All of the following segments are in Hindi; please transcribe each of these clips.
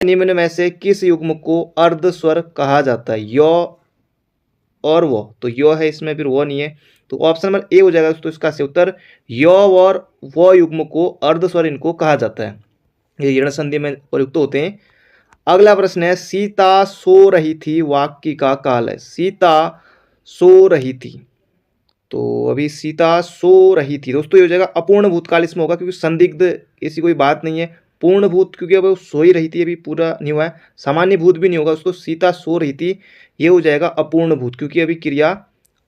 निम्न में से किस युग्म को अर्ध स्वर कहा जाता है? यो और वो, तो यो है इसमें, फिर वो नहीं है, तो ऑप्शन नंबर ए हो जाएगा दोस्तों इसका सही उत्तर। यो और वो युग्म को अर्ध स्वर इनको कहा जाता है, ये ऋण संधि में प्रयुक्त होते हैं। अगला प्रश्न है, सीता सो रही थी वाक्य का काल है। सीता सो रही थी, तो अभी सीता सो रही थी दोस्तों ये हो जाएगा अपूर्ण भूतकाल इसमें होगा, क्योंकि संदिग्ध ऐसी कोई बात नहीं है। पूर्ण भूत क्योंकि अब वो सो ही रही थी, अभी पूरा नहीं हुआ है। सामान्य भूत भी नहीं होगा दोस्तों, सीता सो रही थी ये हो जाएगा अपूर्ण भूत, क्योंकि अभी क्रिया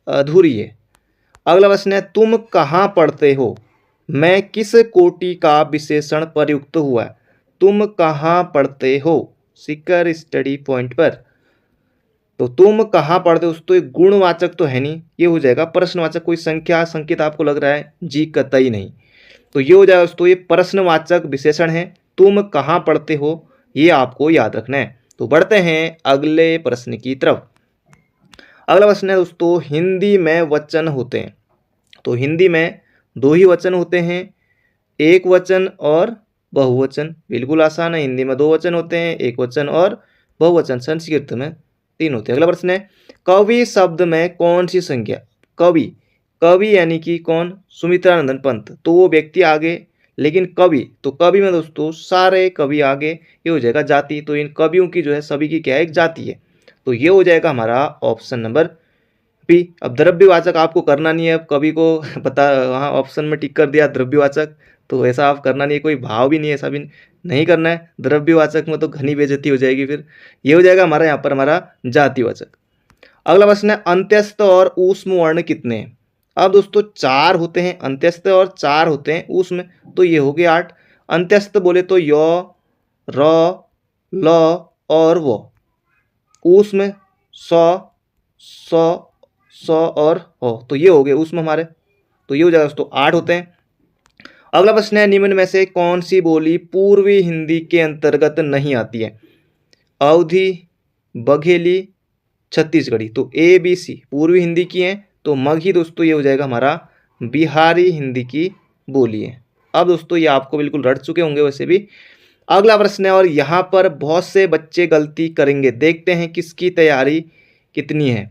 अधूरी है। अगला प्रश्न है, तुम कहाँ पढ़ते हो? मैं किस कोटि का विशेषण प्रयुक्त हुआ है? तुम कहाँ पढ़ते हो? शिखर स्टडी पॉइंट पर। तो तुम कहाँ पढ़ते हो दोस्तों, ये गुणवाचक तो है नहीं, ये हो जाएगा प्रश्नवाचक। कोई संख्या संकेत आपको लग रहा है? जी कतई नहीं। तो ये हो जाएगा दोस्तों, ये प्रश्नवाचक विशेषण है। तुम कहाँ पढ़ते हो, ये आपको याद रखना है। तो बढ़ते हैं अगले प्रश्न की तरफ। अगला प्रश्न है दोस्तों, हिंदी में वचन होते हैं, तो हिंदी में दो ही वचन होते हैं, एक वचन और बहुवचन। बिल्कुल आसान है, हिंदी में दो वचन होते हैं, एक वचन और बहुवचन। संस्कृत में तीन होते हैं। अगला प्रश्न है, कवि शब्द में कौन सी संज्ञा? कवि, कवि यानी कि कौन? सुमित्रानंदन पंत, तो वो व्यक्ति आगे, लेकिन कवि, तो कवि में दोस्तों सारे कवि आगे, ये हो जाएगा जाति। तो इन कवियों की जो है सभी की क्या है? एक जाति है। तो ये हो जाएगा हमारा ऑप्शन नंबर बी। अब द्रव्यवाचक आपको करना नहीं है, अब कवि को पता वहाँ ऑप्शन में टिक कर दिया द्रव्यवाचक, तो ऐसा आप करना नहीं है, कोई भाव भी नहीं है, ऐसा भी नहीं करना है। द्रव्यवाचक में तो घनी बेइज्जती हो जाएगी फिर। ये हो जाएगा हमारा यहाँ पर हमारा जातिवाचक। अगला प्रश्न है, अंत्यस्थ और ऊष्म वर्ण कितने हैं? अब दोस्तों चार होते हैं अंत्यस्थ और चार होते हैं ऊष्म, तो ये हो गए 8। अंत्यस्थ बोले तो यो, र, ल और वो। ऊष्म स, स और हो, तो ये हो गए ऊष्म हमारे। तो ये हो जाएगा दोस्तों 8 होते हैं। अगला प्रश्न है, निम्न में से कौन सी बोली पूर्वी हिंदी के अंतर्गत नहीं आती है? अवधी, बघेली, छत्तीसगढ़ी। तो ए बी सी पूर्वी हिंदी की है, तो मगही दोस्तों ये हो जाएगा हमारा बिहारी हिंदी की बोली है। अब दोस्तों ये आपको बिल्कुल रट चुके होंगे वैसे भी। अगला प्रश्न है, और यहाँ पर बहुत से बच्चे गलती करेंगे, देखते हैं किसकी तैयारी कितनी है।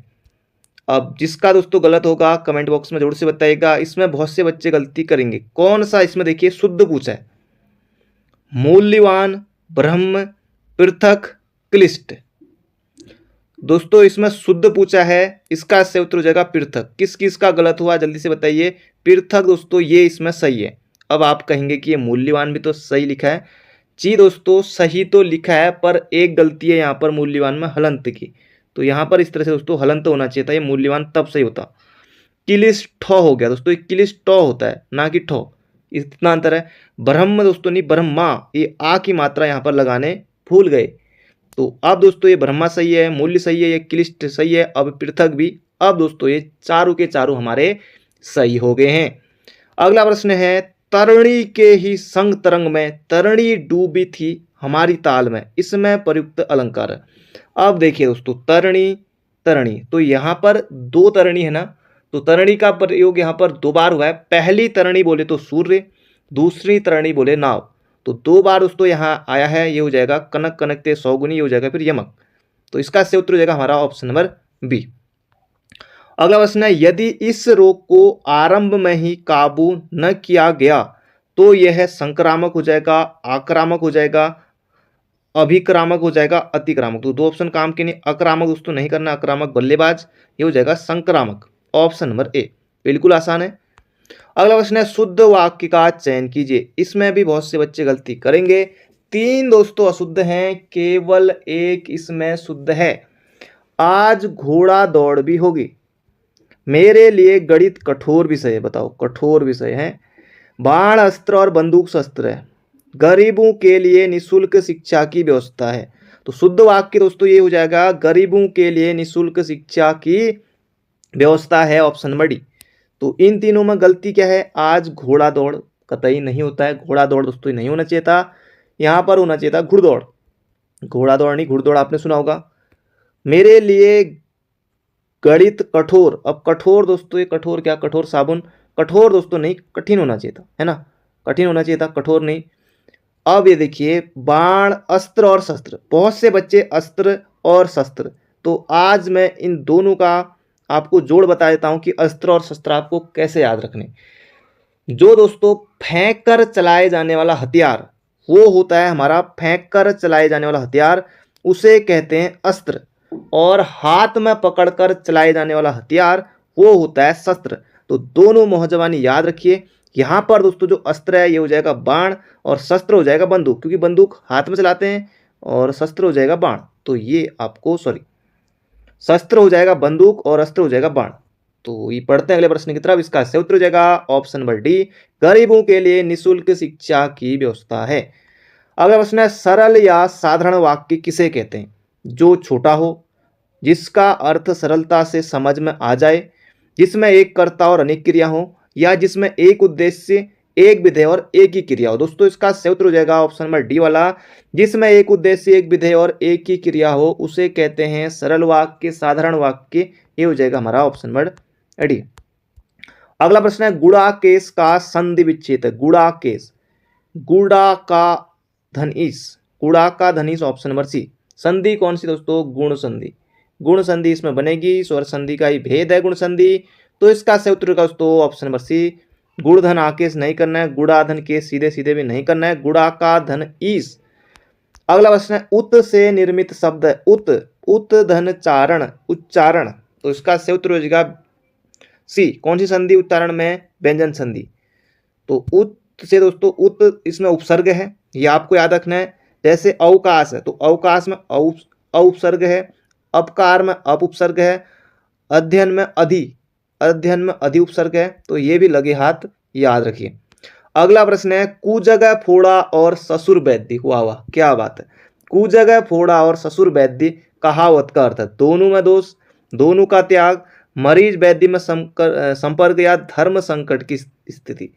अब जिसका दोस्तों गलत होगा कमेंट बॉक्स में जरूर से बताइएगा। इसमें बहुत से बच्चे गलती करेंगे, कौन सा? इसमें देखिए शुद्ध पूछा है, मूल्यवान, ब्रह्म, पृथक, क्लिष्ट। दोस्तों इसमें शुद्ध पूछा है, इसका सही उत्तर हो जाएगा पृथक। किस किस का गलत हुआ जल्दी से बताइए? पृथक दोस्तों ये इसमें सही है। अब आप कहेंगे कि ये मूल्यवान भी तो सही लिखा है। जी दोस्तों सही तो लिखा है, पर एक गलती है यहाँ पर मूल्यवान में हलंत की, तो यहाँ पर इस तरह से दोस्तों हलंत होना चाहिए था, ये मूल्यवान तब सही होता। किलिष्ठ हो गया दोस्तों, ये किलिष्ट होता है ना कि ठो, इतना अंतर है। ब्रह्म दोस्तों नहीं ब्रह्मा, ये आ की मात्रा यहाँ पर लगाने भूल गए। तो अब दोस्तों ये ब्रह्मा सही है, मूल्य सही है, ये क्लिष्ट सही है, अब पृथक भी। अब दोस्तों ये चारों के चारों हमारे सही हो गए हैं। अगला प्रश्न है, तरणी के ही संग तरंग में तरणी डूबी थी हमारी ताल में, इसमें प्रयुक्त अलंकार है। अब देखिए दोस्तों तरणी, तरणी, तो यहाँ पर दो तरणी है ना, तो तरणी का प्रयोग यहाँ पर दो बार हुआ है। पहली तरणी बोले तो सूर्य, दूसरी तरणी बोले नाव, तो दो बार दोस्तों यहाँ आया है। ये हो जाएगा कनक कनकते सौगुनी, ये हो जाएगा फिर यमक। तो इसका सही उत्तर हो जाएगा हमारा ऑप्शन नंबर बी। अगला प्रश्न है, यदि इस रोग को आरंभ में ही काबू न किया गया तो यह संक्रामक हो जाएगा, आक्रामक हो जाएगा, अभिक्रामक हो जाएगा, अतिक्रामक। तो दो ऑप्शन काम के नहीं, अक्रामक दोस्तों नहीं करना, अक्रामक बल्लेबाज, ये हो जाएगा संक्रामक। ऑप्शन नंबर ए बिल्कुल आसान है। अगला प्रश्न है, शुद्ध वाक्य का चयन कीजिए, इसमें भी बहुत से बच्चे गलती करेंगे। तीन दोस्तों अशुद्ध हैं, केवल एक इसमें शुद्ध है। आज घोड़ा दौड़ भी होगी, मेरे लिए गणित कठोर विषय है। बताओ कठोर विषय है। बाण अस्त्र और बंदूक शस्त्र है, गरीबों के लिए निशुल्क शिक्षा की व्यवस्था है। तो शुद्ध वाक्य दोस्तों ये हो जाएगा, गरीबों के लिए निशुल्क शिक्षा की व्यवस्था है, ऑप्शन नंबर डी। तो इन तीनों में गलती क्या है? आज घोड़ा दौड़ कतई नहीं होता है, घोड़ा दौड़ दोस्तों नहीं होना चाहिए था, यहाँ पर होना चाहिए था घुड़दौड़। घोड़ा दौड़ नहीं घुड़दौड़ आपने सुना होगा। मेरे लिए गणित कठोर, अब कठोर दोस्तों ये कठोर क्या? कठोर साबुन, कठोर दोस्तों नहीं कठिन होना चाहिए था, है ना, कठिन होना चाहिए था, कठोर नहीं। अब ये देखिए बाण, अस्त्र और शस्त्र, बहुत से बच्चे अस्त्र और शस्त्र, तो आज मैं इन दोनों का आपको जोड़ बता देता हूं कि अस्त्र और शस्त्र आपको कैसे याद रखने। जो दोस्तों फेंक कर चलाए जाने वाला हथियार, वो होता है हमारा फेंक कर चलाए जाने वाला हथियार, उसे कहते हैं अस्त्र। और हाथ में पकड़कर चलाए जाने वाला हथियार वो होता है शस्त्र। तो दोनों मोहजबानी याद रखिए। यहाँ पर दोस्तों जो अस्त्र है ये हो जाएगा बाण और शस्त्र हो जाएगा बंदूक, क्योंकि बंदूक हाथ में चलाते हैं, और शस्त्र हो जाएगा बाण। तो ये आपको शस्त्र हो जाएगा बंदूक और अस्त्र हो जाएगा बाण। तो ये पढ़ते हैं अगले प्रश्न की तरफ। इसका सही उत्तर हो जाएगा ऑप्शन नंबर डी, गरीबों के लिए निःशुल्क शिक्षा की व्यवस्था है। अगला प्रश्न है, सरल या साधारण वाक्य किसे कहते हैं? जो छोटा हो, जिसका अर्थ सरलता से समझ में आ जाए, जिसमें एक कर्ता और अनेक क्रिया हो, या जिसमें एक उद्देश्य, एक विधेय और एक ही क्रिया हो। दोस्तों इसका सही उत्तर हो जाएगा ऑप्शन नंबर डी वाला, जिसमें एक उद्देश्य, एक विधेय और एक ही क्रिया हो उसे कहते हैं सरल वाक्य, साधारण वाक्य। ये हो जाएगा हमारा ऑप्शन नंबर डी। अगला प्रश्न है, गुणाकेश का संधि विच्छेद। गुणाकेश, गुणा का धनीस, गुणा का धनीस ऑप्शन नंबर सी। संधि कौन सी दोस्तों? गुण संधि। गुण संधि इसमें बनेगी, स्वर संधि का ही भेद है गुण संधि। तो इसका सही उत्तर होगा दोस्तों ऑप्शन नंबर सी। गुणधन आकेश नहीं करना है, गुणाधन केस सीधे सीधे भी नहीं करना है, गुणा का धन ईस। अगला प्रश्न है, उत से निर्मित शब्द है। उत, उत धन चारण, उच्चारण। तो इसका सही उत्तर हो जाएगा सी। कौन सी संधि उच्चारण में? व्यंजन संधि। तो उत से दोस्तों, उत इसमें उपसर्ग है, ये आपको याद रखना है। जैसे अवकाश है तो अवकाश में उपसर्ग है, अपकार में अप उपसर्ग है, अध्ययन में अधि, अध्ययन में अधि उपसर्ग है। तो ये भी लगे हाथ याद रखिए। अगला प्रश्न है, कुजगह फोड़ा और ससुर वैद्य। वाह वाह क्या बात है। कुजगह फोड़ा और ससुर वैद्य कहावत का अर्थ है दोनों में दोष, दोनों का त्याग, मरीज वैद्य में संपर्क या धर्म संकट की स्थिति।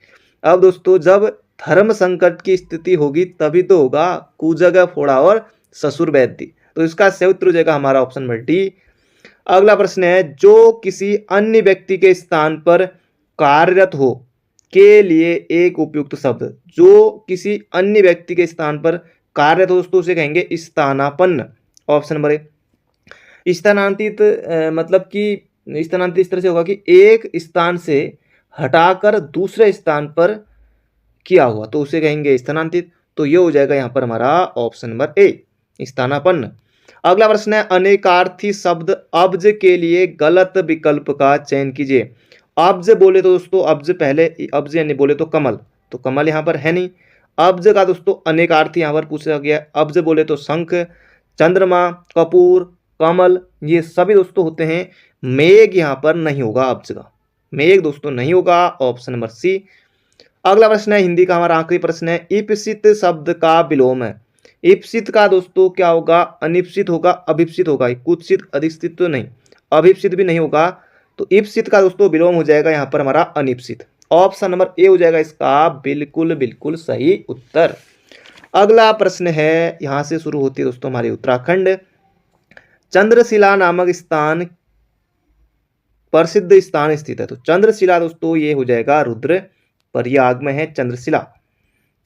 अब दोस्तों जब धर्म संकट की स्थिति होगी तभी तो होगा कुजगह फोड़ा और ससुर वैद्य। तो इसका सही उत्तर हो जाएगा हमारा ऑप्शन नंबर डी। अगला प्रश्न है, जो किसी अन्य व्यक्ति के स्थान पर कार्यरत हो के लिए एक उपयुक्त शब्द। जो किसी अन्य व्यक्ति के स्थान पर कार्यरत हो दोस्तों उसे कहेंगे स्थानापन्न, ऑप्शन नंबर ए। स्थानांतरित मतलब कि स्थानांतरित इस तरह से होगा कि एक स्थान से हटाकर दूसरे स्थान पर किया हुआ, तो उसे कहेंगे स्थानांतरित। तो ये हो जाएगा यहाँ पर हमारा ऑप्शन नंबर ए, स्थानापन्न। अगला प्रश्न है, अनेकार्थी शब्द अब्ज के लिए गलत विकल्प का चयन कीजिए। अब्ज बोले तो दोस्तों, अब्ज पहले अब्ज यानी बोले तो कमल, तो कमल यहाँ पर है नहीं। अब्ज का दोस्तों अनेकार्थी यहाँ पर पूछा गया। अब्ज बोले तो शंख, चंद्रमा, कपूर, कमल, ये सभी दोस्तों होते हैं। मेघ यहाँ पर नहीं होगा, अब्ज का मेघ दोस्तों नहीं होगा, ऑप्शन नंबर सी। अगला प्रश्न है, हिंदी का हमारा आखिरी प्रश्न है, इप्सित शब्द का विलोम है। इप्सित का दोस्तों क्या होगा? अनिप्सित होगा, अभिप्सित होगा। कुत्सित, अधिष्ठित तो नहीं, अभिप्सित भी नहीं होगा। तो इप्सित का दोस्तों विलोम हो जाएगा यहाँ पर हमारा अनिप्सित। ऑप्शन नंबर ए हो जाएगा इसका बिल्कुल बिल्कुल सही उत्तर। अगला प्रश्न है, यहाँ से शुरू होती है दोस्तों हमारी उत्तराखंड। चंद्रशिला नामक स्थान प्रसिद्ध स्थान स्थित है। तो चंद्रशिला दोस्तों ये हो जाएगा रुद्र प्रयाग में है चंद्रशिला।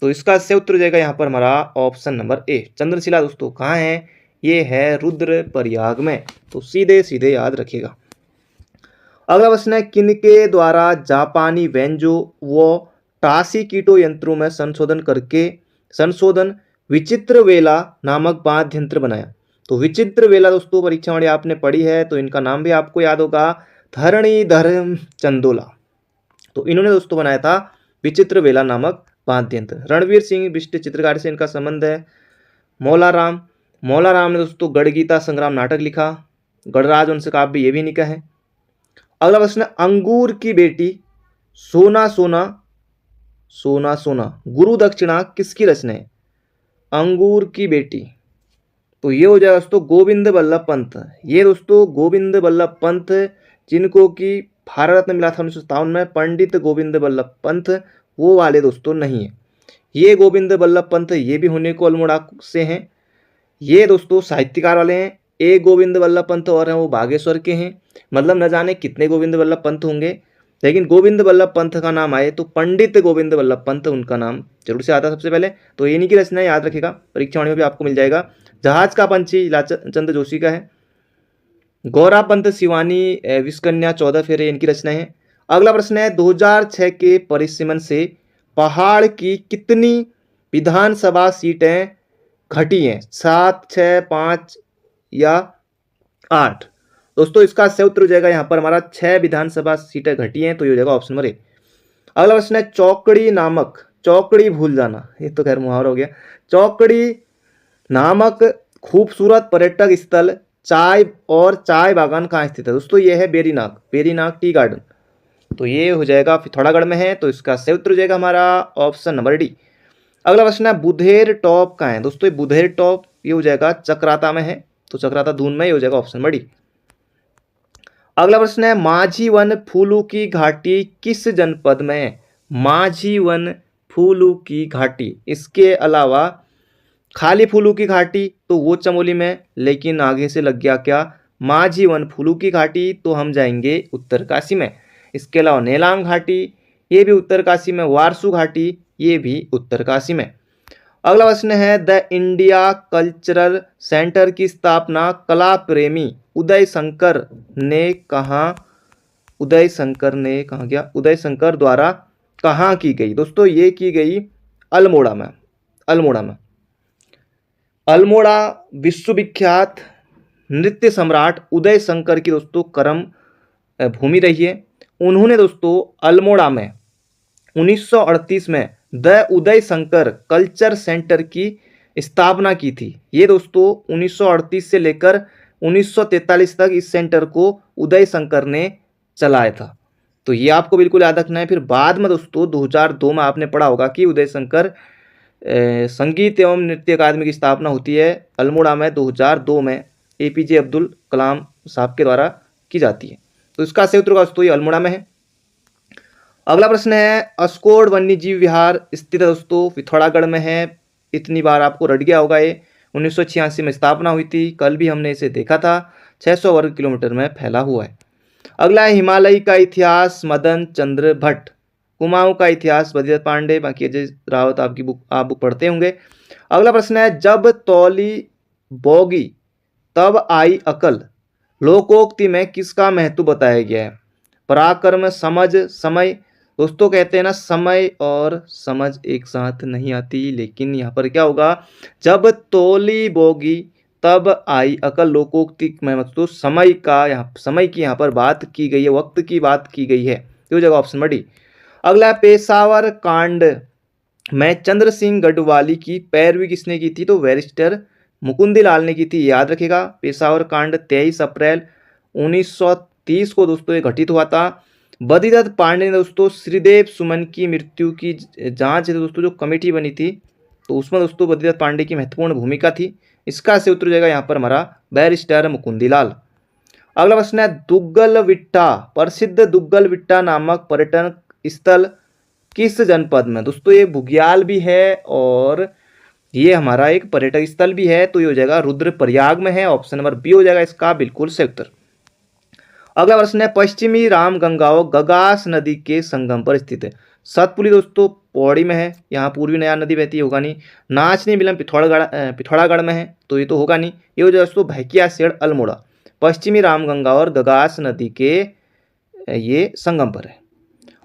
तो इसका सही उत्तर हो जाएगा यहाँ पर हमारा ऑप्शन नंबर ए। चंद्रशिला दोस्तों कहाँ है? ये है रुद्र प्रयाग में। तो सीधे सीधे याद रखिएगा। अगला प्रश्न है, किनके द्वारा जापानी वेंजो व टाशीकीटो यंत्रों में संशोधन विचित्र वेला नामक वाद्य यंत्र बनाया। तो विचित्र वेला दोस्तों परीक्षा में आपने पढ़ी है, तो इनका नाम भी आपको याद होगा, धरणीधर चंदोला। तो इन्होंने दोस्तों बनाया था विचित्र वेला नामक वाद्य यंत्र। रणवीर सिंह बिष्ट चित्रकार से इनका संबंध है। मौलाराम ने दोस्तों गढ़गीता संग्राम नाटक लिखा। गणराज वंश काव्य ये भी निका है। अगला प्रश्न, अंगूर की बेटी सोना सोना गुरु दक्षिणा किसकी रचना है? अंगूर की बेटी, तो ये हो जाएगा दोस्तों गोविंद बल्लभ पंत। ये दोस्तों गोविंद बल्लभ पंत, जिनको कि भारत रत्न मिला था 1957 में, पंडित गोविंद बल्लभ पंत वो वाले दोस्तों नहीं है। ये गोविंद बल्लभ पंत ये भी होने को अल्मोड़ा से हैं। ये दोस्तों साहित्यकार वाले हैं। एक गोविंद बल्लभ पंत और हैं वो बागेश्वर के हैं। मतलब न जाने कितने गोविंद बल्लभ पंत होंगे। लेकिन गोविंद वल्लभ पंत का नाम आए तो पंडित गोविंद वल्लभ पंत उनका नाम जरूर से आता है सबसे पहले। तो इन्हीं की रचना याद रखेगा, परीक्षा में भी आपको मिल जाएगा। जहाज का पंछी लालचंद जोशी का है। गौरा पंत शिवानी विश्वकन्या 14 फेरे इनकी रचना है। अगला प्रश्न है 2006 के परिसीमन से पहाड़ की कितनी विधानसभा सीटें घटी हैं? 7, 6, 5 या 8? दोस्तों इसका सही उत्तर हो जाएगा यहाँ पर हमारा 6 विधानसभा सीटें घटी हैं, तो ये हो जाएगा ऑप्शन नंबर ए। अगला प्रश्न है चौकड़ी नामक, चौकड़ी भूल जाना, ये तो खैर मुहावरा हो गया। चौकड़ी नामक खूबसूरत पर्यटक स्थल चाय और चाय बागान कहाँ स्थित है? दोस्तों ये है बेरीनाग, बेरीनाग टी गार्डन। तो ये हो जाएगा पिथौरागढ़ में है, तो इसका सही उत्तर हो जाएगा हमारा ऑप्शन नंबर डी। अगला प्रश्न है बुधेर टॉप कहाँ है? दोस्तों ये बुधेर टॉप ये हो जाएगा चक्राता में है, तो चक्राता दून में ये हो जाएगा ऑप्शन नंबर डी। अगला प्रश्न है माझी वन फूलू की घाटी किस जनपद में है? माझी वन फूलू की घाटी, इसके अलावा खाली फूलू की घाटी तो वो चमोली में, लेकिन आगे से लग गया क्या माझी वन फूलू की घाटी, तो हम जाएंगे उत्तरकाशी में। इसके अलावा नेलांग घाटी ये भी उत्तरकाशी में, वारसू घाटी ये भी उत्तरकाशी में। अगला प्रश्न है द इंडिया कल्चरल सेंटर की स्थापना कला प्रेमी उदय शंकर ने कहाँ, उदय शंकर द्वारा कहाँ की गई? दोस्तों ये की गई अल्मोड़ा में, अल्मोड़ा में। अल्मोड़ा विश्वविख्यात नृत्य सम्राट उदय शंकर की दोस्तों कर्म भूमि रही है। उन्होंने दोस्तों अल्मोड़ा में 1938 में the Uday Shankar culture centre की स्थापना की थी। ये दोस्तों 1938 से लेकर 1943 तक इस सेंटर को उदय शंकर ने चलाया था, तो ये आपको बिल्कुल याद रखना है। फिर बाद में दोस्तों 2002 में आपने पढ़ा होगा कि उदय शंकर संगीत एवं नृत्य अकादमी की स्थापना होती है अल्मोड़ा में 2002 में एपीजे अब्दुल कलाम साहब के द्वारा की जाती है, तो इसका सही उत्तर दोस्तों ये अल्मोड़ा में है। अगला प्रश्न है अस्कोड वन्यजीव विहार स्थित है दोस्तों पिथौरागढ़ में है। इतनी बार आपको रट गया होगा, ये 1986 में स्थापना हुई थी, कल भी हमने इसे देखा था। 600 वर्ग किलोमीटर में फैला हुआ है। अगला है हिमालय का इतिहास मदन चंद्र भट्ट, कुमाऊं का इतिहास बद्रीनाथ पांडे, बाकी अजय रावत आपकी बुक आप बुक पढ़ते होंगे। अगला प्रश्न है जब तौली बोगी तब आई अकल लोकोक्ति में किसका महत्व बताया गया है? पराक्रम, समझ, समय। दोस्तों कहते हैं ना समय और समझ एक साथ नहीं आती, लेकिन यहाँ पर क्या होगा जब तौली बोगी तब आई अकल लोकोक्ति में मतलब समय का यहाँ समय की यहाँ पर बात की गई है, वक्त की बात की गई है, तो जगह ऑप्शन नंबर डी। अगला पेशावर कांड में चंद्र सिंह गढ़वाली की पैरवी किसने की थी? तो बैरिस्टर मुकुंदीलाल ने की थी, याद रखेगा। पेशावर कांड 23 अप्रैल 1930 को दोस्तों ये घटित हुआ था। बद्रीदत्त पांडे ने दोस्तों श्रीदेव सुमन की मृत्यु की जांच दोस्तों जो कमेटी बनी थी, तो उसमें दोस्तों बद्रीदत्त पांडे की महत्वपूर्ण भूमिका थी। इसका से उत्तर हो जाएगा यहाँ पर हमारा बैरिस्टर मुकुंदीलाल। अगला प्रश्न है दुग्गलविट्टा, प्रसिद्ध दुग्गलविट्टा नामक पर्यटन स्थल किस जनपद में? दोस्तों ये बुग्याल भी है और ये हमारा एक पर्यटक स्थल भी है, तो ये हो जाएगा रुद्रप्रयाग में है, ऑप्शन नंबर बी हो जाएगा इसका बिल्कुल सही उत्तर। अगला प्रश्न है पश्चिमी रामगंगाओं गगास नदी के संगम पर स्थित है। सतपुली दोस्तों पौड़ी में है, यहाँ पूर्वी नया नदी बहती होगा नहीं। नाचनी मिलन पिथौरागढ़ में है, तो ये तो होगा नहीं। ये हो जाएगा दोस्तों भैकियासेड़ अल्मोड़ा, पश्चिमी रामगंगा और गगास नदी के ये संगम पर है।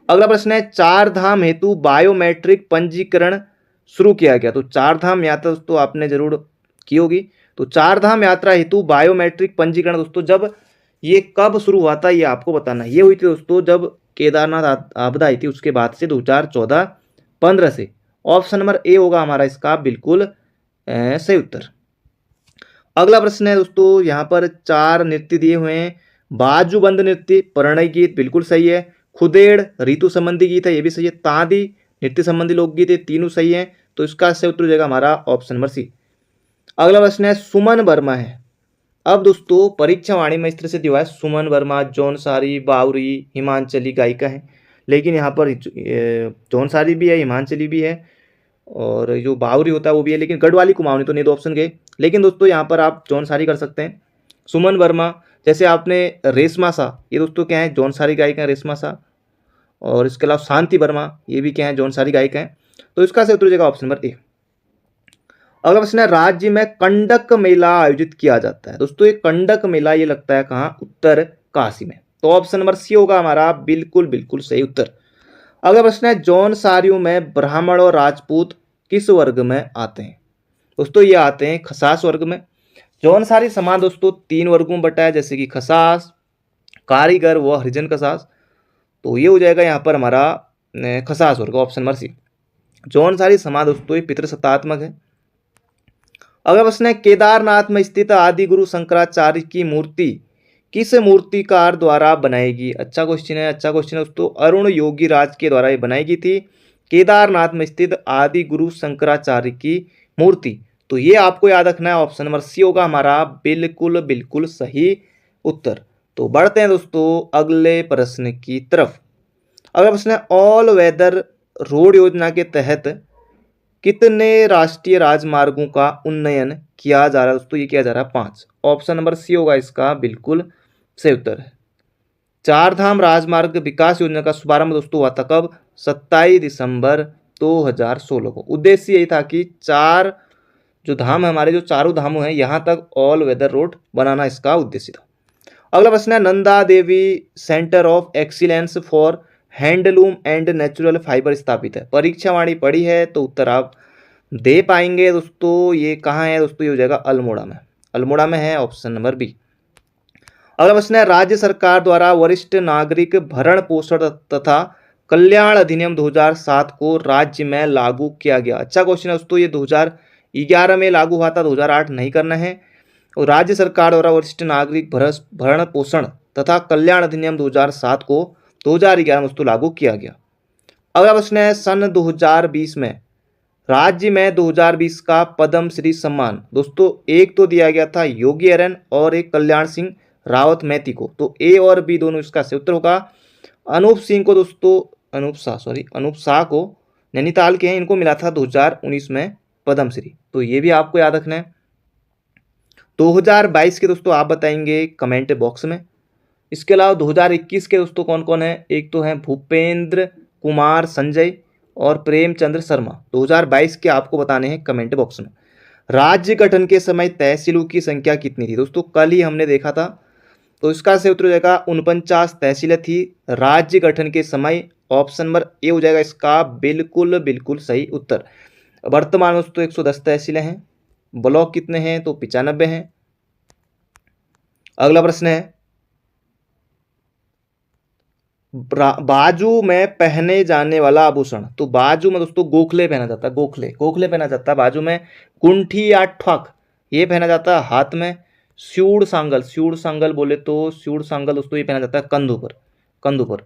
अगला प्रश्न है चार धाम हेतु बायोमेट्रिक पंजीकरण शुरू किया गया। तो चार धाम यात्रा दोस्तों आपने जरूर की होगी, तो चार धाम यात्रा हेतु बायोमेट्रिक पंजीकरण दोस्तों जब ये कब शुरू हुआ था ये आपको बताना। ये हुई थी दोस्तों जब केदारनाथ आपदा आई थी उसके बाद से 2014-15 से। ऑप्शन नंबर ए होगा हमारा इसका बिल्कुल सही उत्तर। अगला प्रश्न है दोस्तों यहाँ पर चार नृत्य दिए हुए हैं। बाजूबंद नृत्य परिणय गीत बिल्कुल सही है। खुदेड़ ऋतु संबंधी गीत है, ये भी सही है। तांदी नृत्य संबंधी लोकगीत है, तीनों सही है, तो इसका सही उत्तर हो जाएगा हमारा ऑप्शन नंबर सी। अगला प्रश्न है सुमन वर्मा है। अब दोस्तों परीक्षा वाणी में इस तरह से दिया है सुमन वर्मा जौनसारी बावरी हिमांचली गायिका है, लेकिन यहाँ पर जौनसारी भी है हिमांचली भी है और जो बावरी होता है वो भी है, लेकिन गढ़वाली कुमाऊनी तो नहीं, दो ऑप्शन गए। लेकिन दोस्तों यहाँ पर आप जौनसारी कर सकते हैं। सुमन वर्मा जैसे आपने रेशमा सा, ये दोस्तों क्या है जौनसारी गायिका है रेशमा सा। और इसके अलावा शांति वर्मा, ये भी क्या है, जौनसारी गायिका हैं। तो इसका सही उत्तर हो जाएगा ऑप्शन नंबर ए। अगला प्रश्न है, राज्य में कंडक मेला आयोजित किया जाता है। दोस्तों ये कंडक मेला ये लगता है कहाँ, उत्तर काशी में। तो ऑप्शन नंबर सी होगा हमारा बिल्कुल बिल्कुल सही उत्तर। अगला प्रश्न है, जौनसारियों में ब्राह्मण और राजपूत किस वर्ग में आते हैं। दोस्तों ये आते हैं खसास वर्ग में। जौनसारी समाज दोस्तों 3 वर्गों में बटा है, जैसे कि खसास, कारीगर व हरिजन खसास। तो ये हो जाएगा यहाँ पर हमारा खसास वर्ग, ऑप्शन नंबर सी। जौनसारी समाज दोस्तों ये पितृसत्तात्मक है। अगला प्रश्न है, केदारनाथ में स्थित आदि गुरु शंकराचार्य की मूर्ति किस मूर्तिकार द्वारा बनाएगी। अच्छा क्वेश्चन है, अच्छा क्वेश्चन है दोस्तों। अरुण योगी राज के द्वारा ये बनाई गई थी, केदारनाथ में स्थित आदि गुरु शंकराचार्य की मूर्ति। तो ये आपको याद रखना है, ऑप्शन नंबर सी होगा हमारा बिल्कुल बिल्कुल सही उत्तर। तो बढ़ते हैं दोस्तों अगले प्रश्न की तरफ। अगला प्रश्न है, ऑल वेदर रोड योजना के तहत कितने राष्ट्रीय राजमार्गों का उन्नयन किया जा रहा है। दोस्तों ये किया जा रहा है 5। ऑप्शन नंबर सी होगा इसका बिल्कुल सही उत्तर है। 4 धाम राजमार्ग विकास योजना का शुभारंभ दोस्तों हुआ था कब, 27 दिसंबर 2016 को। उद्देश्य यही था कि 4 जो धाम है हमारे, जो चारों धामों हैं, यहाँ तक ऑल वेदर रोड बनाना इसका उद्देश्य था। अगला प्रश्न है, Nanda Devi centre of excellence for handloom and natural fibre स्थापित है। परीक्षावाणी पढ़ी है तो उत्तर आप दे पाएंगे दोस्तों। ये कहाँ है दोस्तों, ये हो जाएगा अल्मोड़ा में, अल्मोड़ा में है, ऑप्शन नंबर बी। अगला प्रश्न है, राज्य सरकार द्वारा वरिष्ठ नागरिक भरण पोषण तथा कल्याण अधिनियम 2007 को राज्य में लागू किया गया। अच्छा क्वेश्चन है दोस्तों, ये 2011 में लागू हुआ था, 2008 नहीं करना है। और राज्य सरकार द्वारा वरिष्ठ नागरिक भरण पोषण तथा कल्याण अधिनियम 2007 को 2011 में दोस्तों लागू किया गया। अगला प्रश्न है, सन 2020 में राज्य में 2020 का पद्म श्री सम्मान दोस्तों एक तो दिया गया था योगी एरन और एक कल्याण सिंह रावत मैती को। तो ए और बी दोनों इसका सही उत्तर होगा। अनूप सिंह को दोस्तों, अनूप शाह को नैनीताल के हैं, इनको मिला था 2019 में पद्मश्री। तो ये भी आपको याद रखना है। 2022 के दोस्तों आप बताएंगे कमेंट बॉक्स में। इसके अलावा 2021 के दोस्तों कौन कौन है, एक तो हैं भूपेंद्र कुमार संजय और प्रेमचंद्र शर्मा। 2022 के आपको बताने हैं कमेंट बॉक्स में। राज्य गठन के समय तहसीलों की संख्या कितनी थी दोस्तों, कल ही हमने देखा था। तो इसका सही उत्तर हो जाएगा 49 तहसीलें थी राज्य गठन के समय। ऑप्शन नंबर ए हो जाएगा इसका बिल्कुल बिल्कुल सही उत्तर। वर्तमान में दोस्तों 110 तहसीलें हैं। ब्लॉक कितने हैं, तो 95 हैं। अगला प्रश्न है, बाजू में पहने जाने वाला आभूषण। तो बाजू में दोस्तों गोखले पहना जाता है, गोखले पहना जाता है बाजू में। गुंठी या ठक ये पहना जाता है हाथ में। स्यूड़ सांगल बोले तो स्यूड़ सांगल दोस्तों ये पहना जाता है कंधों पर।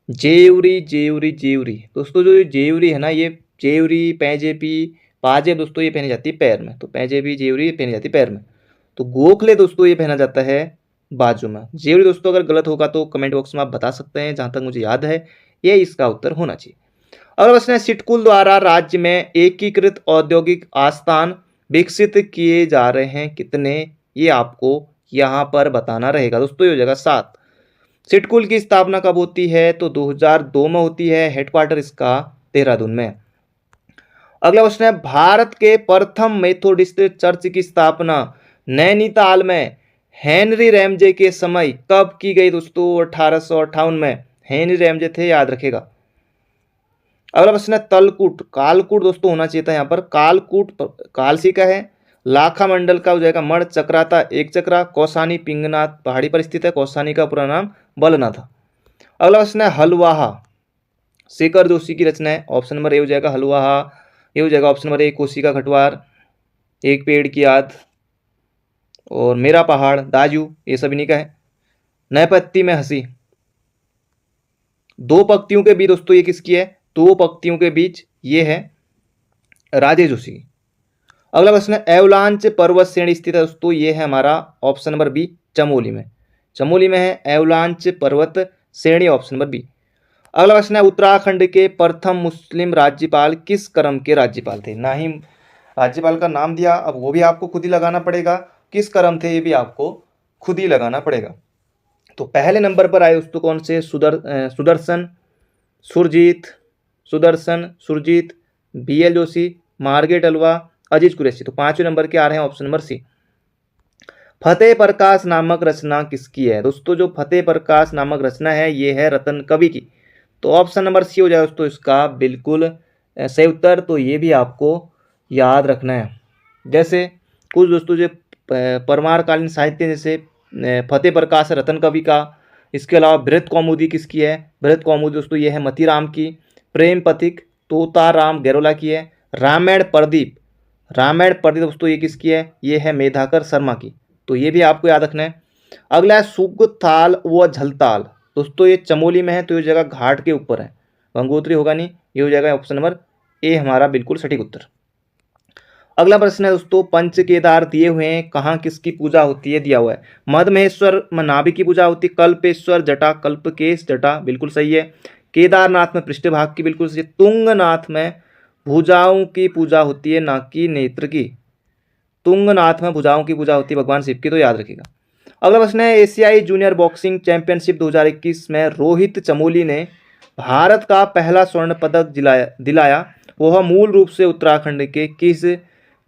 जेवरी दोस्तों, जो जेवरी है ना, ये जेवरी पैजेबी पाजेब दोस्तों ये पहनी जाती है पैर में। तो पैजेबी जेवरी पहनी जाती है पैर में। तो गोखले दोस्तों ये पहना जाता है बाजू में। जेवरी दोस्तों अगर गलत होगा तो कमेंट बॉक्स में आप बता सकते हैं, जहां तक मुझे याद है ये इसका उत्तर होना चाहिए। अगला प्रश्न है, सिडकुल द्वारा राज्य में एकीकृत औद्योगिक आस्थान विकसित किए जा रहे हैं कितने, ये आपको यहाँ पर बताना रहेगा दोस्तों। ये हो जाएगा 7। सिडकुल की स्थापना कब होती है, तो 2002 में होती है। हेडक्वार्टर इसका देहरादून में। अगला प्रश्न है, भारत के प्रथम मेथोडिस्ट चर्च की स्थापना नैनीताल में हेनरी रैमजे के समय कब की गई दोस्तों, 1858 में हेनरी रैमजे थे, याद रखेगा। अगला प्रश्न है, तलकूट कालकूट दोस्तों होना चाहिए था यहाँ पर। कालकूट कालसी का है। लाखा मंडल का हो जाएगा मण। चक्राता एक चक्रा। कौसानी पिंगनाथ पहाड़ी पर स्थित है। कौसानी का पूरा नाम बलना था। अगला प्रश्न है, हलवाहा शेखर जोशी की रचना है। ऑप्शन नंबर ए हो जाएगा हलवाहा। ये हो जाएगा ऑप्शन नंबर ए कोशिका खटवार, एक पेड़ की याद और मेरा पहाड़, दाजू, ये सभी नहीं का है। नैपत्ती में हंसी। 2 पंक्तियों के बीच दोस्तों ये किसकी है, 2 पंक्तियों के बीच ये है राजेश जोशी की। अगला प्रश्न है, एवलांच पर्वत श्रेणी स्थित है दोस्तों, ये है हमारा ऑप्शन नंबर बी चमोली में है एवलांच पर्वत श्रेणी, ऑप्शन नंबर बी। अगला प्रश्न है, उत्तराखंड के प्रथम मुस्लिम राज्यपाल किस क्रम के राज्यपाल थे। ना ही राज्यपाल का नाम दिया, अब वो भी आपको खुद ही लगाना पड़ेगा। किस क्रम थे ये भी आपको खुद ही लगाना पड़ेगा। तो पहले नंबर पर आए दोस्तों कौन से, सुदर्शन सुरजीत, सुदर्शन, सुरजीत, BL जोशी, मार्गेट अल्वा, अजीज कुरैशी। तो 5वें नंबर के आ रहे हैं ऑप्शन नंबर सी। फतेह प्रकाश नामक रचना किसकी है? दोस्तों जो फतेह प्रकाश नामक रचना है ये है रतन कवि की। तो ऑप्शन नंबर सी हो जाएगा दोस्तों इसका बिल्कुल सही उत्तर। तो ये भी आपको याद रखना है। जैसे कुछ दोस्तों जो परमारकालीन साहित्य जैसे फतेह प्रकाश रतन कवि का, इसके अलावा बृहत कौमुदी किसकी है? बृहत कौमुदी दोस्तों ये है मतीराम की। प्रेम पथिक तोताराम गैरोला की है। रामायण प्रदीप, रामायण प्रदीप दोस्तों ये किसकी है? ये है मेधाकर शर्मा की। तो ये भी आपको याद रखना है। अगला है सुगताल व झलताल। दोस्तों ये चमोली में है, तो ये जगह घाट के ऊपर है, गंगोत्री होगा नहीं, ये हो जाएगा ऑप्शन नंबर ए हमारा बिल्कुल सटीक उत्तर। अगला प्रश्न है दोस्तों, पंच केदार दिए हुए हैं, कहाँ किसकी पूजा होती है? दिया हुआ है मद महेश्वर नाभि की पूजा होती है, कल्पेश्वर जटा, कल्पकेश जटा, बिल्कुल सही है। केदारनाथ में पृष्ठभाग की, बिल्कुल सही। तुंगनाथ में भुजाओं की पूजा होती है, ना कि नेत्र की। तुंगनाथ में भुजाओं की पूजा होती है भगवान शिव की, तो याद रखिएगा। अगला प्रश्न है, एशियाई जूनियर बॉक्सिंग चैंपियनशिप 2021 में रोहित चमोली ने भारत का पहला स्वर्ण पदक दिलाया, वह मूल रूप से उत्तराखंड के किस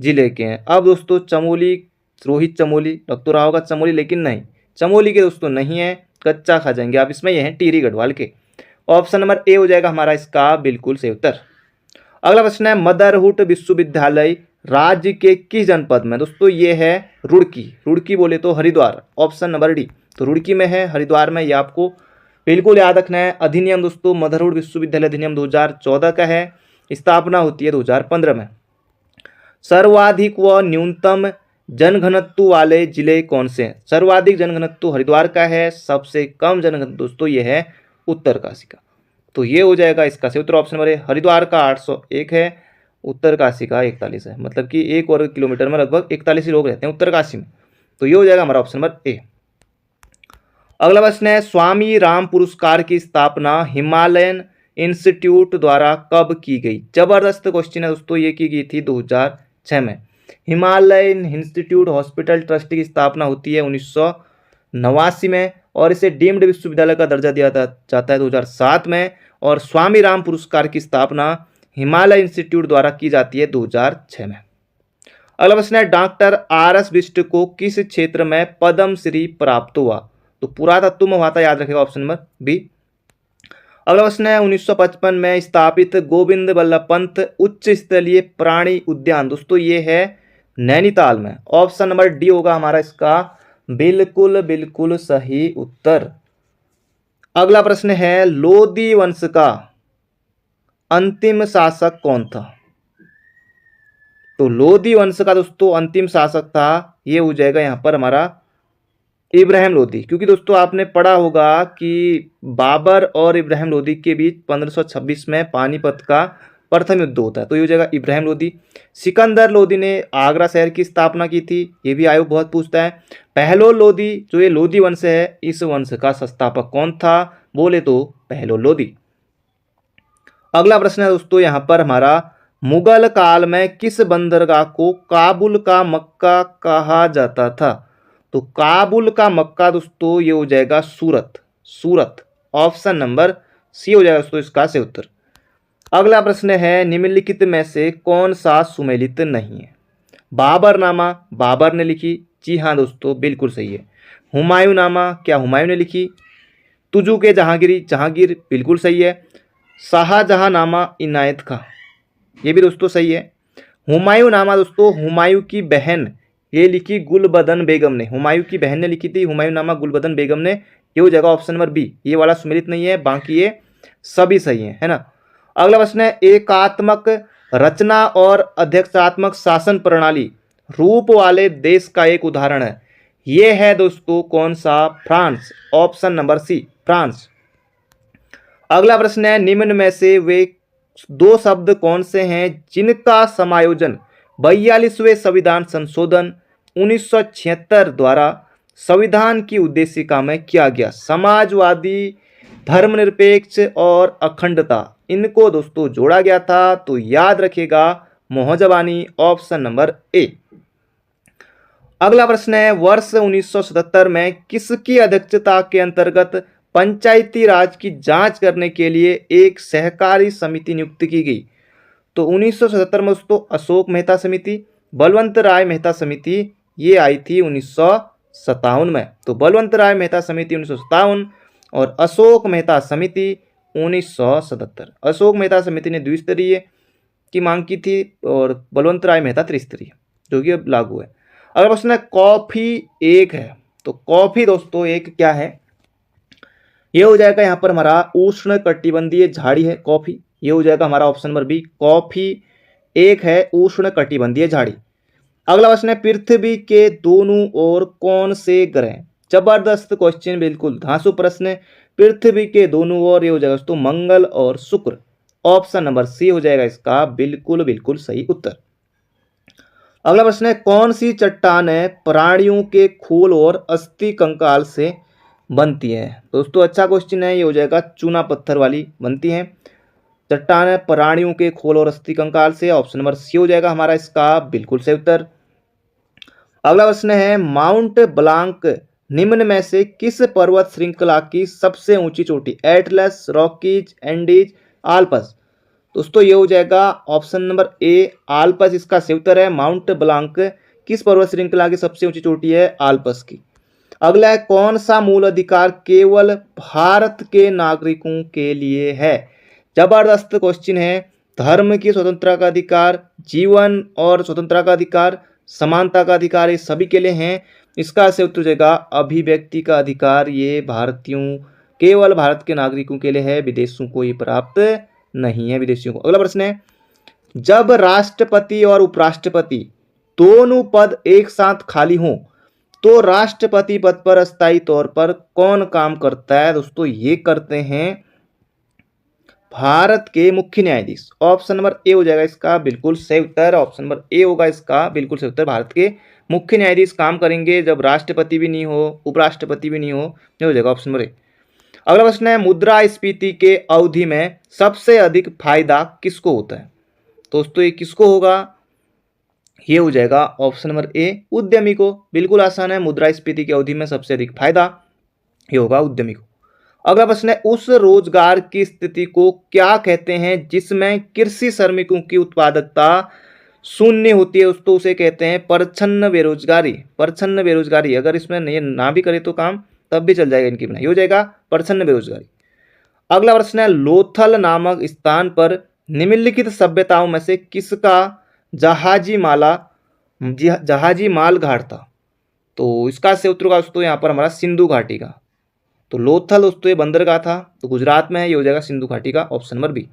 जिले के हैं? अब दोस्तों चमोली, रोहित चमोली लग तो रहा होगा चमोली, लेकिन नहीं, चमोली के दोस्तों नहीं है, कच्चा खा जाएंगे आप इसमें, ये हैं टिहरी गढ़वाल के। ऑप्शन नंबर ए हो जाएगा हमारा इसका बिल्कुल सही उत्तर। अगला प्रश्न है, मदरहुड विश्वविद्यालय राज्य के किस जनपद में? दोस्तों ये है रुड़की, रुड़की बोले तो हरिद्वार, ऑप्शन नंबर डी। तो रुड़की में है, हरिद्वार में, ये आपको बिल्कुल याद रखना है। अधिनियम दोस्तों मदरहुड विश्वविद्यालय अधिनियम 2014 का है, स्थापना होती है 2015 में। सर्वाधिक व न्यूनतम जनघनत्व वाले जिले कौन से हैं? सर्वाधिक जनघनत्व हरिद्वार का है, सबसे कम जनघनत्व दोस्तों ये है उत्तरकाशी का। तो ये हो जाएगा इसका सही उत्तर ऑप्शन नंबर ए। हरिद्वार का 801 है, उत्तरकाशी का 41 है, मतलब कि 1 वर्ग किलोमीटर में लगभग 41 लोग रहते हैं उत्तरकाशी में। तो ये हो जाएगा हमारा ऑप्शन नंबर ए। अगला प्रश्न है, स्वामी राम पुरस्कार की स्थापना हिमालयन इंस्टीट्यूट द्वारा कब की गई? जबरदस्त क्वेश्चन है दोस्तों, ये की गई थी 2006 में। हिमालयन इंस्टीट्यूट हॉस्पिटल ट्रस्ट की स्थापना होती है 1989 में, और इसे डीम्ड विश्वविद्यालय का दर्जा दिया जाता है 2007 में, और स्वामी राम पुरस्कार की स्थापना हिमालय इंस्टीट्यूट द्वारा की जाती है 2006 में। अगला प्रश्न है, डॉक्टर RS बिष्ट को किस क्षेत्र में पद्म श्री प्राप्त हुआ? तो पुरातत्व में हुआ था, याद रखेगा ऑप्शन नंबर बी। अगला प्रश्न है, 1955 में स्थापित गोविंद बल्लभ पंत उच्च स्तरीय प्राणी उद्यान, दोस्तों ये है नैनीताल में, ऑप्शन नंबर डी होगा हमारा इसका बिल्कुल बिल्कुल सही उत्तर। अगला प्रश्न है, लोदी वंश का अंतिम शासक कौन था? तो लोदी वंश का दोस्तों अंतिम शासक था, ये हो जाएगा यहाँ पर हमारा इब्राहिम लोदी, क्योंकि दोस्तों आपने पढ़ा होगा कि बाबर और इब्राहिम लोदी के बीच 1526 में पानीपत का प्रथम युद्ध होता है, तो ये हो जाएगा इब्राहिम लोदी। सिकंदर लोदी ने आगरा शहर की स्थापना की थी, ये भी आयोग बहुत पूछता है। पहलोल लोदी, जो ये लोदी वंश है, इस वंश का संस्थापक कौन था? बोले तो पहलोल लोदी। अगला प्रश्न है दोस्तों यहाँ पर हमारा, मुगल काल में किस बंदरगाह को काबुल का मक्का कहा जाता था? तो काबुल का मक्का दोस्तों ये हो जाएगा सूरत, सूरत, ऑप्शन नंबर सी हो जाएगा दोस्तों इसका सही उत्तर। अगला प्रश्न है, निम्नलिखित में से कौन सा सुमेलित नहीं है? बाबरनामा बाबर ने लिखी, जी हाँ दोस्तों बिल्कुल सही है। हुमायूंनामा, क्या हुमायूं ने लिखी? तुजू के जहांगीरी, जहांगीर, बिल्कुल सही है। शाहजहांनामा इनायत खां, ये भी दोस्तों सही है। हुमायूंनामा दोस्तों हुमायूं की बहन ये लिखी गुलबदन बेगम ने, हुमायूं की बहन ने लिखी थी हुमायूंनामा गुलबदन बेगम ने, ये हो जाएगा ऑप्शन नंबर बी। ये वाला सुमेलित नहीं है, बाकी ये सभी सही है ना। अगला प्रश्न है, एकात्मक रचना और अध्यक्षात्मक शासन प्रणाली रूप वाले देश का एक उदाहरण है, ये है दोस्तों कौन सा? France, option number C, France. अगला प्रश्न है, निम्न में से वे दो शब्द कौन से हैं जिनका समायोजन 42वें संविधान संशोधन 1976 द्वारा संविधान की उद्देशिका में किया गया? समाजवादी, धर्मनिरपेक्ष और अखंडता, इनको दोस्तों जोड़ा गया था, तो याद रखिएगा मोहजबानी, ऑप्शन नंबर ए। अगला प्रश्न है, वर्ष 1977 में किसकी अध्यक्षता के अंतर्गत पंचायती राज की जांच करने के लिए एक सहकारी समिति नियुक्त की गई। तो 1977 में दोस्तों अशोक मेहता समिति, बलवंत राय मेहता समिति ये आई थी 1957 में। तो बलवंत राय मेहता समिति 1957 और अशोक मेहता समिति 1977। अशोक मेहता समिति ने द्विस्तरीय की मांग की थी और बलवंत राय मेहता त्रिस्तरीय, जो कि अब लागू है। अगर प्रश्न है कॉफी एक है, तो कॉफी दोस्तों एक क्या है, ये हो जाएगा यहाँ पर हमारा उष्ण कटिबंधीय झाड़ी है कॉफी। ये हो जाएगा हमारा ऑप्शन नंबर बी, कॉफी एक है उष्ण कटिबंधीय झाड़ी। अगला प्रश्न है पृथ्वी के दोनों ओर कौन से ग्रह, जबरदस्त क्वेश्चन, बिल्कुल धांसू प्रश्न है। पृथ्वी के दोनों ओर ये हो जाएगा दोस्तों मंगल और शुक्र। ऑप्शन नंबर सी हो जाएगा इसका बिल्कुल बिल्कुल सही उत्तर। अगला प्रश्न है कौन सी चट्टानें प्राणियों के खोल और अस्थि कंकाल से बनती है। दोस्तों अच्छा क्वेश्चन है, ये हो जाएगा चूना पत्थर वाली बनती है चट्टानें प्राणियों के खोल और अस्थि कंकाल से। ऑप्शन नंबर सी हो जाएगा हमारा इसका बिल्कुल सही उत्तर। अगला प्रश्न है माउंट ब्लांक निम्न में से किस पर्वत श्रृंखला की सबसे ऊंची चोटी, एटलस, रॉकीज, एंडीज, आल्पस। दोस्तों ये हो जाएगा ऑप्शन नंबर ए आल्पस इसका सही उत्तर है। माउंट ब्लांक किस पर्वत श्रृंखला की सबसे ऊंची चोटी है, आल्पस की। अगला है कौन सा मूल अधिकार केवल भारत के नागरिकों के लिए है, जबरदस्त क्वेश्चन है। धर्म की स्वतंत्रता का अधिकार, जीवन और स्वतंत्रता का अधिकार, समानता का अधिकार, ये सभी के लिए हैं। इसका सही उत्तर हो जाएगा अभिव्यक्ति का अधिकार, ये भारतीयों केवल भारत के नागरिकों के लिए है, विदेशों को ये प्राप्त नहीं है, विदेशियों को। अगला प्रश्न है जब राष्ट्रपति और उपराष्ट्रपति दोनों पद एक साथ खाली हों तो राष्ट्रपति पद पर अस्थायी तौर पर कौन काम करता है। दोस्तों ये करते हैं भारत के मुख्य न्यायाधीश। ऑप्शन नंबर ए हो जाएगा इसका बिल्कुल सही उत्तर। ऑप्शन नंबर ए होगा इसका बिल्कुल सही उत्तर। भारत के मुख्य न्यायाधीश काम करेंगे जब राष्ट्रपति भी नहीं हो, उपराष्ट्रपति भी नहीं हो, ये हो जाएगा ऑप्शन नंबर ए। अगला प्रश्न है मुद्रास्फीति के अवधि में सबसे अधिक फायदा किसको होता है। दोस्तों ये किसको होगा, ये हो जाएगा ऑप्शन नंबर ए उद्यमी को। बिल्कुल आसान है, मुद्रास्फीति की अवधि में सबसे अधिक फायदा ये होगा उद्यमी को। अगला प्रश्न है उस रोजगार की स्थिति को क्या कहते हैं जिसमें कृषि श्रमिकों की उत्पादकता शून्य होती है। दोस्तों उसे कहते हैं परछन्न बेरोजगारी। परछन्न बेरोजगारी, अगर इसमें ये ना भी करे तो काम तब भी चल जाएगा इनकी बिना, ये हो जाएगा परछन्न बेरोजगारी। अगला प्रश्न है लोथल नामक स्थान पर निम्नलिखित सभ्यताओं में से किसका जहाजी माल घाट था। तो इसका सही उत्तर होगा दोस्तों यहाँ पर हमारा सिंधु घाटी का। तो लोथल दोस्तों ये बंदरगाह था, तो गुजरात में है, ये हो जाएगा सिंधु घाटी का, ऑप्शन नंबर बी।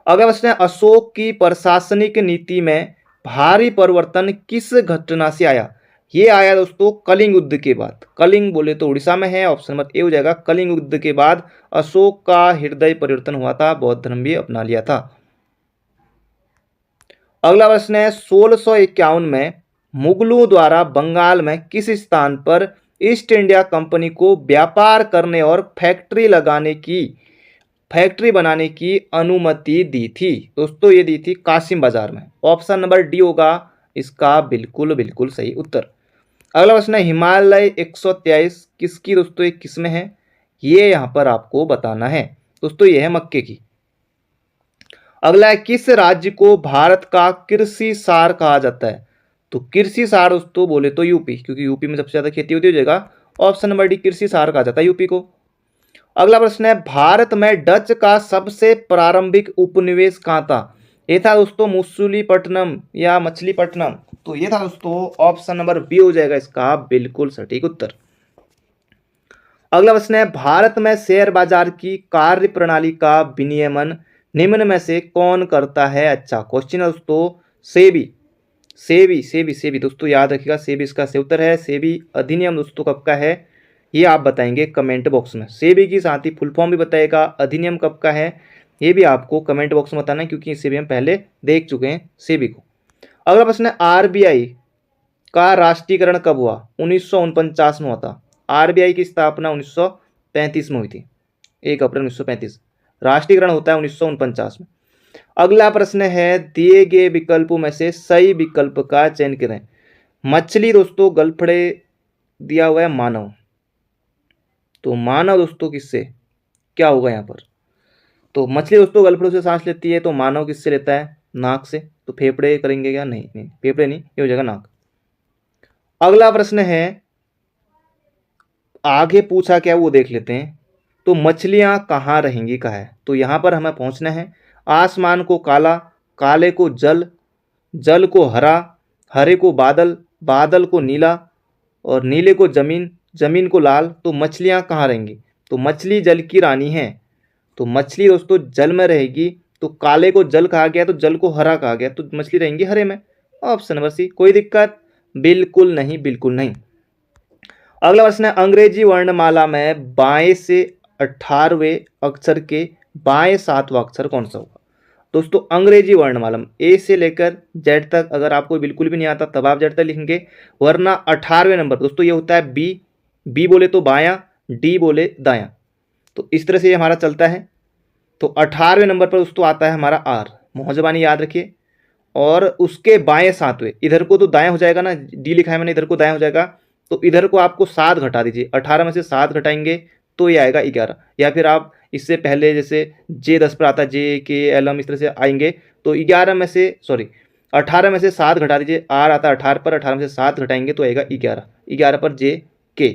अगला प्रश्न है अशोक की प्रशासनिक नीति में भारी परिवर्तन किस घटना से आया। ये आया दोस्तों कलिंग युद्ध के बाद। कलिंग बोले तो उड़ीसा में है, ऑप्शन नंबर ए हो जाएगा। कलिंग युद्ध के बाद अशोक का हृदय परिवर्तन हुआ था, बौद्ध धर्म भी अपना लिया था। अगला प्रश्न है 1651 में मुगलों द्वारा बंगाल में किस स्थान पर ईस्ट इंडिया कंपनी को व्यापार करने और फैक्ट्री बनाने की अनुमति दी थी। दोस्तों ये दी थी कासिम बाजार में। ऑप्शन नंबर डी होगा इसका बिल्कुल बिल्कुल सही उत्तर। अगला प्रश्न है हिमालय 123 किसकी दोस्तों, ये किस में है, ये यहां पर आपको बताना है। दोस्तों ये है मक्के की। अगला है किस राज्य को भारत का कृषि सार कहा जाता है। तो कृषि सार दोस्तों बोले तो यूपी, क्योंकि यूपी में सबसे ज्यादा खेती होती हो जाएगा। ऑप्शन नंबर डी कृषि सार कहा जाता है यूपी को। अगला प्रश्न है भारत में डच का सबसे प्रारंभिक उपनिवेश कहाँ था। ये था दोस्तों मुसुलीपट्टनम या मछलीपट्टनम। तो ये था दोस्तों ऑप्शन नंबर बी हो जाएगा इसका बिल्कुल सटीक उत्तर। अगला प्रश्न है भारत में शेयर बाजार की कार्य प्रणाली का विनियमन निम्न में से कौन करता है। अच्छा क्वेश्चन है दोस्तों, सेबी। सेबी दोस्तों याद रखिएगा, सेबी इसका सही उत्तर है। सेबी अधिनियम दोस्तों कब का है ये आप बताएंगे कमेंट बॉक्स में। सेबी की साथ ही फुल फॉर्म भी बताएगा, अधिनियम कब का है ये भी आपको कमेंट बॉक्स में बताना है, क्योंकि सेबी हम पहले देख चुके हैं सेबी को। अगला प्रश्न है आरबीआई का राष्ट्रीयकरण कब हुआ। 1949 में हुआ था। आरबीआई की स्थापना 1935 में हुई थी, 1 अप्रैल 1935। राष्ट्रीयकरण होता है 1949 में। अगला प्रश्न है दिए गए विकल्पों में से सही विकल्प का चयन करें। मछली दोस्तों गलफड़े दिया हुआ है मानव, तो मानव दोस्तों किससे, क्या होगा यहाँ पर, तो मछली दोस्तों गलफड़ों से सांस लेती है, तो मानव किससे लेता है, नाक से। तो फेफड़े करेंगे क्या, नहीं नहीं फेफड़े नहीं, ये हो जाएगा नाक। अगला प्रश्न है, आगे पूछा क्या वो देख लेते हैं। तो मछलियां कहाँ रहेंगी कहा है, तो यहाँ पर हमें पहुँचना है। आसमान को काला, काले को जल, जल को हरा, हरे को बादल, बादल को नीला और नीले को जमीन, जमीन को लाल। तो मछलियां कहाँ रहेंगी, तो मछली जल की रानी है, तो मछली दोस्तों जल में रहेगी। तो काले को जल कहा गया तो जल को हरा कहा गया, तो मछली रहेंगी हरे में। Option number C. कोई दिक्कत, बिल्कुल नहीं, बिल्कुल नहीं। अगला प्रश्न है, अंग्रेजी वर्णमाला में बाएं से 18वें अक्षर के बाएं 7वां अक्षर कौन सा होगा। दोस्तों अंग्रेजी वर्णमाला में ए से लेकर जेड तक, अगर आपको बिल्कुल भी नहीं आता तब आप जेड तक लिखेंगे, वरना 18वें नंबर दोस्तों ये होता है बी। बी बोले तो बायां, डी बोले दायां, तो इस तरह से ये हमारा चलता है। तो 18वें नंबर पर दोस्तों आता है हमारा आर, मोहजबानी याद रखिए। और उसके बाएं 7वें, इधर को तो दाएं हो जाएगा ना, डी लिखा है मैंने, इधर को दाएं हो जाएगा, तो इधर को आपको 7 घटा दीजिए, 18 में से 7 घटाएंगे तो ये आएगा 11। या फिर आप इससे पहले जैसे जे 10 पर आता है, जे के एल एम इस तरह से आएंगे, तो 11 में से 18 में से 7 घटा दीजिए, आर आता है 18 पर, 18 में से 7 घटाएंगे तो आएगा 11। 11 पर जे के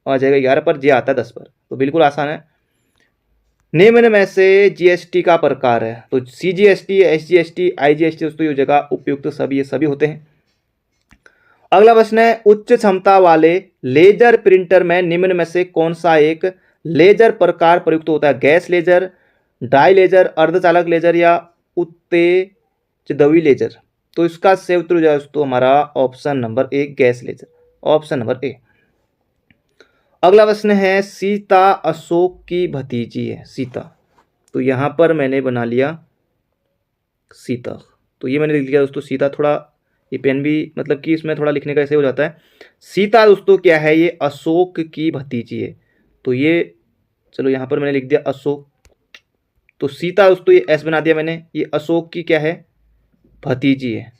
आ जाएगा, 11 पर जे आता है 10 पर, तो बिल्कुल आसान है। निम्न में से जीएसटी का प्रकार है, तो सीजीएसटी, एसजीएसटी, आईजीएसटी दोस्तों ये जगह उपयुक्त सभी, ये सभी होते हैं। अगला प्रश्न है, उच्च क्षमता वाले लेजर प्रिंटर में निम्न में से कौन सा एक लेजर प्रकार प्रयुक्त होता है। गैस लेजर, डाई लेजर, अर्धचालक लेजर या उत्तेजदवी लेजर। तो इसका सही उत्तर हो जाएगा दोस्तों हमारा option number A, gas laser, option number A. अगला प्रश्न है, सीता अशोक की भतीजी है, सीता, तो यहां पर मैंने बना लिया सीता, तो ये मैंने लिख लिया दोस्तों सीता। थोड़ा ये पेन भी मतलब कि इसमें थोड़ा लिखने का ऐसे हो जाता है। सीता दोस्तों क्या है, ये अशोक की भतीजी है, तो ये चलो यहाँ पर मैंने लिख दिया अशोक, तो सीता दोस्तों ये एस बना दिया मैंने, ये अशोक की क्या है, भतीजी है।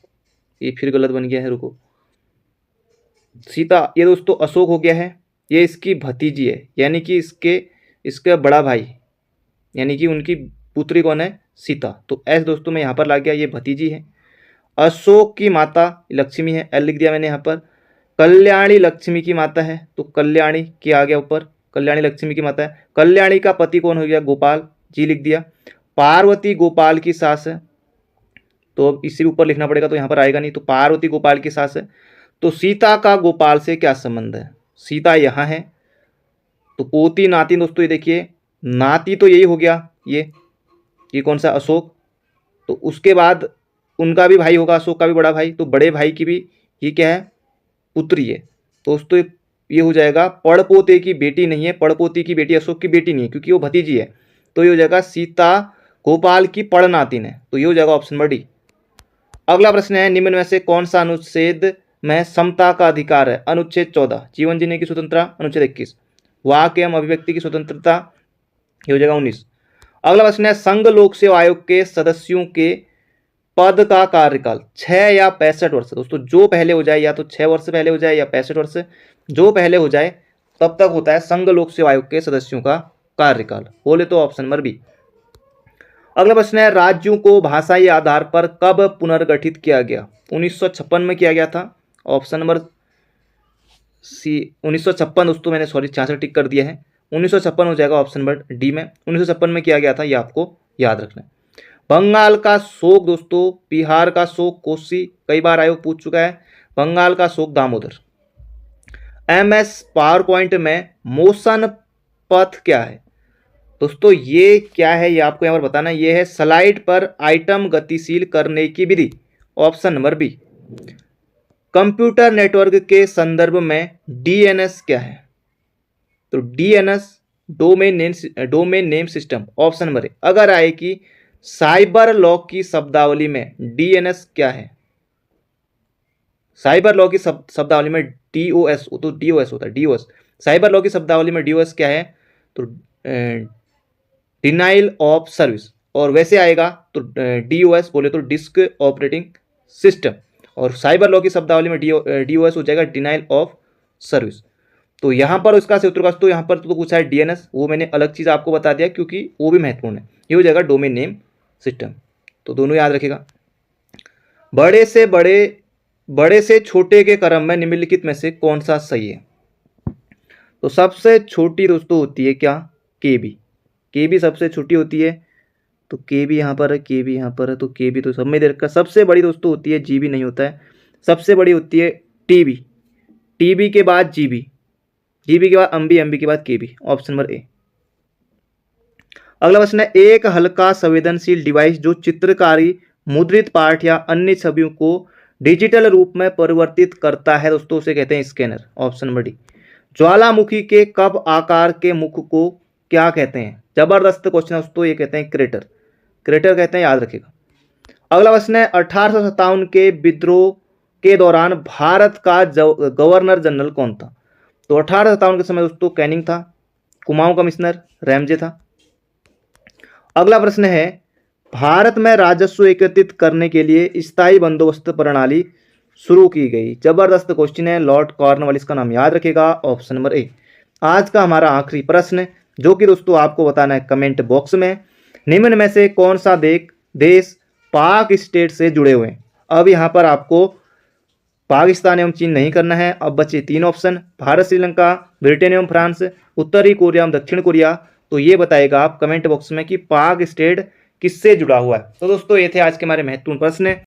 ये फिर गलत बन गया है, रुको, सीता ये दोस्तों अशोक हो गया है, ये इसकी भतीजी है, यानी कि इसका बड़ा भाई, यानी कि उनकी पुत्री कौन है, सीता। तो एस दोस्तों मैं यहाँ पर ला गया, ये भतीजी है। अशोक की माता लक्ष्मी है, एल लिख दिया मैंने यहाँ पर। कल्याणी लक्ष्मी की माता है, तो कल्याणी की आ गया ऊपर, कल्याणी लक्ष्मी की माता है। कल्याणी का पति कौन हो गया, गोपाल, जी लिख दिया। पार्वती गोपाल की सास है, तो अब इससे ऊपर लिखना पड़ेगा, तो यहाँ पर आएगा नहीं, तो पार्वती गोपाल की सास है। तो सीता का गोपाल से क्या संबंध है, सीता यहाँ है, तो पोती नाती दोस्तों ये देखिए, नाती तो यही हो गया, ये कौन सा, अशोक। तो उसके बाद उनका भी भाई होगा, अशोक का भी बड़ा भाई, तो बड़े भाई की भी ये क्या है, पुत्री है। तो दोस्तों ये हो जाएगा, पड़पोते की बेटी नहीं है, पड़पोती की बेटी अशोक की बेटी नहीं है, क्योंकि वो भतीजी है, तो ये हो जाएगा सीता गोपाल की पड़नातिन है, तो ये हो जाएगा ऑप्शन नंबर डी। अगला प्रश्न है, निम्न में से कौन सा अनुच्छेद में समता का अधिकार है। अनुच्छेद 14 जीवन जीने की स्वतंत्रता, अनुच्छेद 21 वाक एवं अभिव्यक्ति की स्वतंत्रता, ये हो जाएगा 19। अगला प्रश्न है, संघ लोक सेवा आयोग के सदस्यों के पद का कार्यकाल 6 या 65 वर्ष। दोस्तों जो पहले हो जाए, या तो 6 वर्ष पहले हो जाए या 65 वर्ष, जो पहले हो जाए तब तक होता है संघ लोक सेवा आयोग के सदस्यों का कार्यकाल, बोले तो ऑप्शन नंबर बी। अगला प्रश्न है, राज्यों को भाषाई आधार पर कब पुनर्गठित किया गया। 1956 में किया गया था, ऑप्शन नंबर सी 1956 दोस्तों, मैंने 66 टिक कर दिया है, 1956 हो जाएगा ऑप्शन नंबर डी में। 1956 में किया गया था, ये आपको याद रखना है। बंगाल का शोक दोस्तों, बिहार का शोक कोसी, कई बार आयोग पूछ चुका है। बंगाल का शोक दामोदर। MS पावर पॉइंट में मोशन पथ क्या है दोस्तों, ये क्या है, ये आपको यहाँ पर बताना है। ये है स्लाइड पर आइटम गतिशील करने की विधि, option number B. Computer network के संदर्भ में DNS क्या है, तो DNS domain name system, option number A. अगर आए कि साइबर लॉ की शब्दावली में DNS क्या है, साइबर लॉ की शब्दावली में DOS, तो DOS होता है, DOS। साइबर लॉ की शब्दावली में DOS क्या है, तो डिनाइल ऑफ सर्विस, और वैसे आएगा तो DOS बोले तो डिस्क ऑपरेटिंग सिस्टम, और साइबर लॉ की शब्दावली में DOS हो जाएगा डिनाइल ऑफ सर्विस। तो यहाँ पर उसका से उत्तर का तो यहाँ पर तो पूछा है डीएनएस, वो मैंने अलग चीज़ आपको बता दिया क्योंकि वो भी महत्वपूर्ण है। ये हो जाएगा डोमेन नेम सिस्टम। तो दोनों याद रखेगा। बड़े से छोटे के क्रम में निम्नलिखित में से कौन सा सही है? तो सबसे छोटी दोस्तों होती है क्या? केबी। केबी सबसे छोटी होती है, तो केबी यहाँ पर है, केबी यहाँ पर है, तो केबी तो सब में दे रखा। सबसे बड़ी दोस्तों होती है जीबी, नहीं होता है। सबसे बड़ी होती है टीबी, टीबी के बाद जीबी, जीबी के बाद एमबी, एमबी के बाद केबी। Option number A. अगला प्रश्न है, एक हल्का संवेदनशील डिवाइस जो चित्रकारी, मुद्रित पाठ या अन्य छवियों को डिजिटल रूप में परिवर्तित करता है दोस्तों, उसे कहते हैं स्कैनर। Option number D. ज्वालामुखी के कप आकार के मुख को क्या कहते हैं? जबरदस्त क्वेश्चन है दोस्तों, ये कहते हैं क्रेटर, क्रेटर कहते हैं, याद रखिएगा। अगला प्रश्न है, 1857 के विद्रोह के दौरान भारत का गवर्नर जनरल कौन था? तो 1857 के समय दोस्तों कैनिंग था, कुमाऊं कमिश्नर रैमजे था। अगला प्रश्न है, भारत में राजस्व एकत्रित करने के लिए स्थायी बंदोबस्त प्रणाली शुरू की गई। जबरदस्त क्वेश्चन है, लॉर्ड कॉर्नवालिस का नाम याद रखेगा। ऑप्शन नंबर ए। आज का हमारा आखिरी प्रश्न जो कि दोस्तों आपको बताना है कमेंट बॉक्स में, निम्न में से कौन सा देश पाक स्टेट से जुड़े हुए हैं? अब यहाँ पर आपको पाकिस्तान एवं चीन नहीं करना है। अब बचे 3 ऑप्शन, भारत, श्रीलंका, ब्रिटेन एवं फ्रांस, उत्तरी कोरिया एवं दक्षिण कोरिया। तो ये बताएगा आप कमेंट बॉक्स में कि पाक स्टेट किससे जुड़ा हुआ है। तो दोस्तों ये थे आज के हमारे महत्वपूर्ण प्रश्न।